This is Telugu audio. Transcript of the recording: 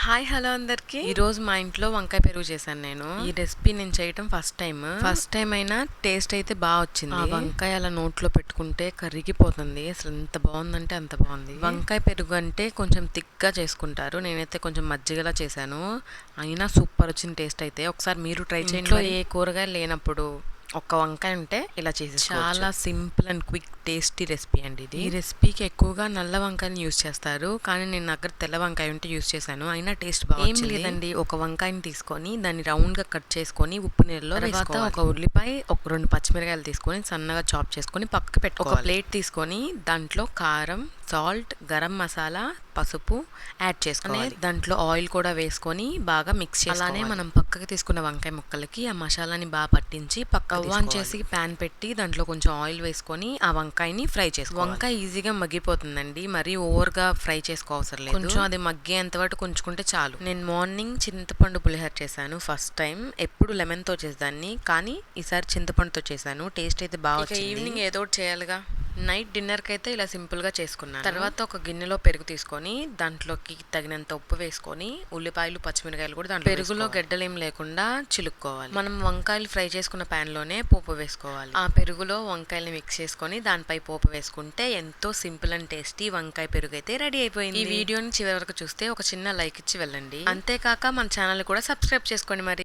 హాయ్ హలో అందరికి ఈ రోజు మా ఇంట్లో వంకాయ పెరుగు చేశాను నేను. ఈ రెసిపీ నేను చేయటం ఫస్ట్ టైం అయినా టేస్ట్ అయితే బాగా వచ్చింది. ఆ వంకాయ అలా నోట్లో పెట్టుకుంటే కరిగిపోతుంది. అసలు ఎంత బాగుందంటే అంత బాగుంది. వంకాయ పెరుగు అంటే కొంచెం థిక్గా చేసుకుంటారు, నేనైతే కొంచెం మజ్జిగలా చేశాను. అయినా సూపర్ వచ్చింది టేస్ట్ అయితే. ఒకసారి మీరు ట్రై చేయండి. ఏ కూరగాయలు లేనప్పుడు ఒక్క వంకాయ ఉంటే ఇలా చేసి చాలా simple and quick tasty recipe అండి ఇది. ఈ రెసిపీకి ఎక్కువగా నల్ల వంకాయని యూస్ చేస్తారు, కానీ నేను దగ్గర తెల్ల వంకాయ ఉంటే యూస్ చేశాను. అయినా టేస్ట్ బాగా ఏం లేదండి. ఒక వంకాయని తీసుకొని దాన్ని రౌండ్ గా కట్ చేసుకొని ఉప్పు నీళ్ళలో తర్వాత ఒక ఉల్లిపాయ, ఒక 2 పచ్చిమిరకాయలు తీసుకొని సన్నగా చాప్ చేసుకొని పక్కకు పెట్టుకోవాలి. ఒక ప్లేట్ తీసుకొని దాంట్లో కారం, సాల్ట్, గరం మసాలా, పసుపు యాడ్ చేసుకోవాలి. దాంట్లో ఆయిల్ కూడా వేసుకొని బాగా మిక్స్ చేయాలి. అలానే మనం పక్కకి తీసుకున్న వంకాయ ముక్కలకి ఆ మసాలాని బాగా పట్టించి పక్క ఆన్ చేసి ప్యాన్ పెట్టి దాంట్లో కొంచెం ఆయిల్ వేసుకొని ఆ వంకాయని ఫ్రై చేసుకోవాలి. వంకాయ ఈజీగా మగ్గిపోతుందండి, మరీ ఓవర్ గా ఫ్రై చేసుకోవసరం లేదు. కొంచెం అది మగ్గేంత వరకు ఉంచుకుంటే చాలు. నేను మార్నింగ్ చింతపండు పులిహోర చేశాను ఫస్ట్ టైం. ఎప్పుడు లెమన్ తో చేసేదాన్ని, కానీ ఈసారి చింతపండుతో చేశాను. టేస్ట్ అయితే బాగా వచ్చింది. ఈవినింగ్ ఏదో ఒకటి చేయాలిగా. నైట్ డిన్నర్కి అయితే ఇలా సింపుల్గా చేసుకున్నాను. తర్వాత ఒక గిన్నెలో పెరుగు తీసుకొని దాంట్లోకి తగినంత ఉప్పు వేసుకొని ఉల్లిపాయలు, పచ్చిమిరకాయలు కూడా దాంట్లో పెరుగులో గడ్డలు ఏం లేకుండా చిలుక్కోవాలి. మనం వంకాయలు ఫ్రై చేసుకున్న ప్యాన్లోనే పోపు వేసుకోవాలి. ఆ పెరుగులో వంకాయలు మిక్స్ చేసుకొని దానిపై పోపు వేసుకుంటే ఎంతో సింపుల్ అండ్ టేస్టీ వంకాయ పెరుగు అయితే రెడీ అయిపోయింది. ఈ వీడియోని చివరి వరకు చూస్తే ఒక చిన్న లైక్ ఇచ్చి వెళ్ళండి. అంతేకాక మన ఛానల్ కూడా సబ్స్క్రైబ్ చేసుకోండి మరి.